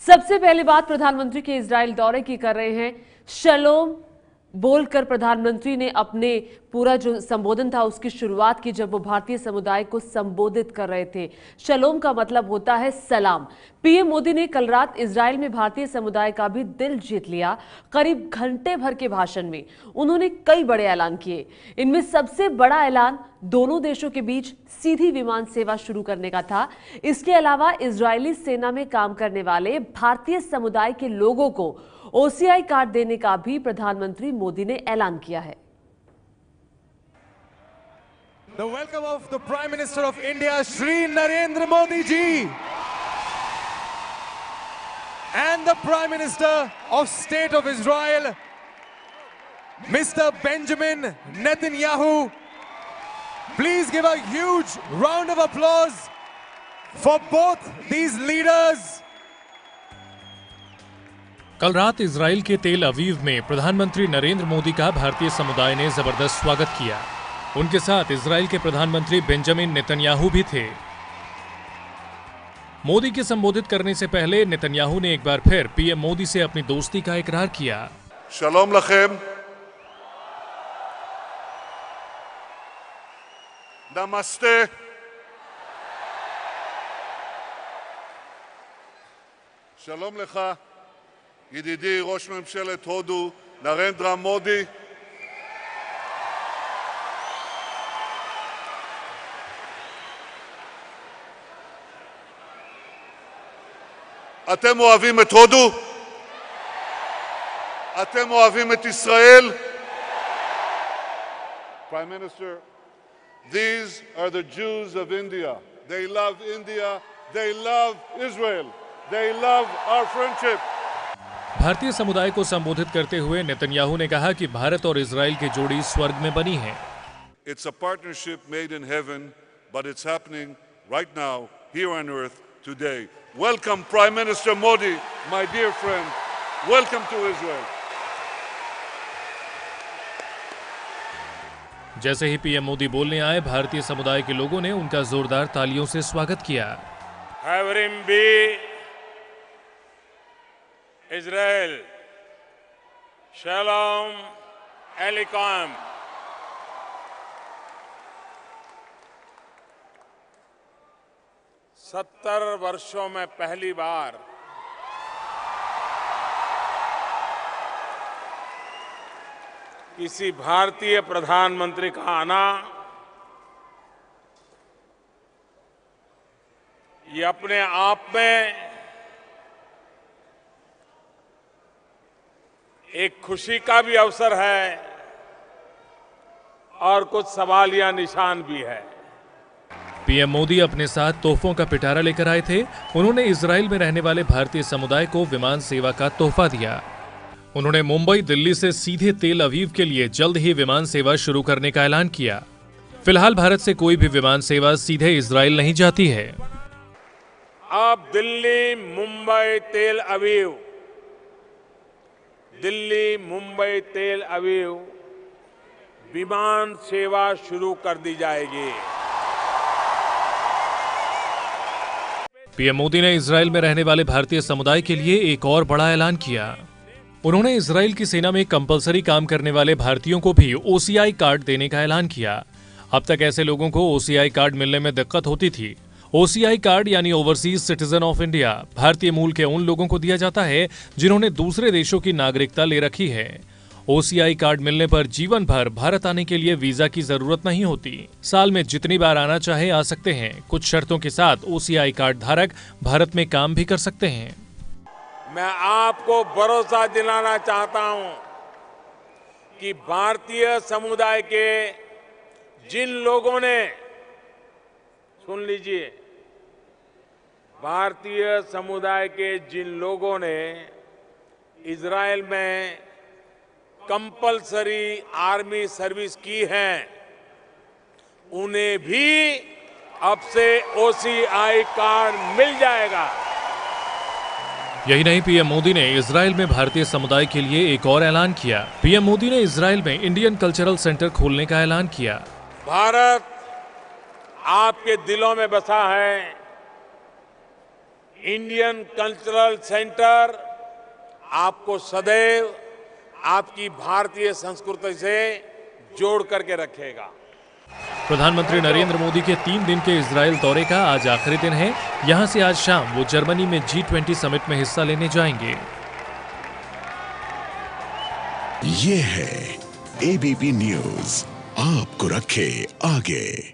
सबसे पहली बात प्रधानमंत्री के इजराइल दौरे की कर रहे हैं। शलोम बोलकर प्रधानमंत्री ने अपने पूरा जो संबोधन था उसकी शुरुआत की जब वो भारतीय समुदाय को संबोधित कर रहे थे। शलोम का मतलब होता है सलाम। पीएम मोदी ने कल रात इजराइल में भारतीय समुदाय का भी दिल जीत लिया। करीब घंटे भर के भाषण में उन्होंने कई बड़े ऐलान किए। इनमें सबसे बड़ा ऐलान दोनों देशों के बीच सीधी विमान सेवा शुरू करने का था। इसके अलावा इजरायली सेना में काम करने वाले भारतीय समुदाय के लोगों को ओसीआई कार्ड देने का भी प्रधानमंत्री मोदी ने ऐलान किया है। The welcome of the Prime Minister of India, Shri Narendra Modi ji, and the Prime Minister of State of Israel, Mr. Benjamin Netanyahu. Please give a huge round of applause for both these leaders. कल रात Israel के तेल अवीव में प्रधानमंत्री नरेंद्र मोदी का भारतीय समुदाय ने जबरदस्त स्वागत किया। उनके साथ इजराइल के प्रधानमंत्री बेंजामिन नेतन्याहू भी थे। मोदी के संबोधित करने से पहले नेतन्याहू ने एक बार फिर पीएम मोदी से अपनी दोस्ती का इकरार किया। शलोम लखेम, नमस्ते, शलोम लखा ידידי ראש ממשלת הודו נרנדרה מודי, אתם אוהבים את הודו? אתם אוהבים את ישראל? Prime Minister, these are the Jews of India. They love India, they love Israel, they love our friendship. भारतीय समुदाय को संबोधित करते हुए नेतन्याहू ने कहा कि भारत और इजराइल की जोड़ी स्वर्ग में बनी है। It's a partnership made in heaven, but it's happening right now here on earth today. Welcome Prime Minister Modi, my dear friend. Welcome to Israel. जैसे ही पीएम मोदी बोलने आए, भारतीय समुदाय के लोगों ने उनका जोरदार तालियों से स्वागत किया। Israel, Shalom Aleichem. सत्तर वर्षों में पहली बार किसी भारतीय प्रधानमंत्री का आना ये अपने आप में एक खुशी का भी अवसर है और कुछ सवालिया निशान भी है। पीएम मोदी अपने साथ तोहफों का पिटारा लेकर आए थे। उन्होंने इजराइल में रहने वाले भारतीय समुदाय को विमान सेवा का तोहफा दिया। उन्होंने मुंबई दिल्ली से सीधे तेल अवीव के लिए जल्द ही विमान सेवा शुरू करने का ऐलान किया। फिलहाल भारत से कोई भी विमान सेवा सीधे इजराइल नहीं जाती है। अब दिल्ली मुंबई तेल अवीव, दिल्ली मुंबई तेल अवीव विमान सेवा शुरू कर दी जाएगी। पीएम मोदी ने इजराइल में रहने वाले भारतीय समुदाय के लिए एक और बड़ा ऐलान किया। उन्होंने इजराइल की सेना में कंपलसरी काम करने वाले भारतीयों को भी ओसीआई कार्ड देने का ऐलान किया। अब तक ऐसे लोगों को ओसीआई कार्ड मिलने में दिक्कत होती थी। ओसीआई कार्ड यानी ओवरसीज सिटीजन ऑफ इंडिया भारतीय मूल के उन लोगों को दिया जाता है जिन्होंने दूसरे देशों की नागरिकता ले रखी है। ओसीआई कार्ड मिलने पर जीवन भर भारत आने के लिए वीजा की जरूरत नहीं होती। साल में जितनी बार आना चाहे आ सकते हैं। कुछ शर्तों के साथ ओसीआई कार्ड धारक भारत में काम भी कर सकते हैं। मैं आपको भरोसा दिलाना चाहता हूं कि भारतीय समुदाय के जिन लोगों ने, सुन लीजिए, भारतीय समुदाय के जिन लोगों ने इजराइल में कंपलसरी आर्मी सर्विस की है, उन्हें भी अब से ओसीआई कार्ड मिल जाएगा। यही नहीं, पीएम मोदी ने इजराइल में भारतीय समुदाय के लिए एक और ऐलान किया। पीएम मोदी ने इजराइल में इंडियन कल्चरल सेंटर खोलने का ऐलान किया। भारत आपके दिलों में बसा है, इंडियन कल्चरल सेंटर आपको सदैव आपकी भारतीय संस्कृति से जोड़ करके रखेगा। प्रधानमंत्री नरेंद्र मोदी के 3 दिन के इजरायल दौरे का आज आखिरी दिन है। यहां से आज शाम वो जर्मनी में G20 समिट में हिस्सा लेने जाएंगे। ये है ABP न्यूज़, आपको रखे आगे।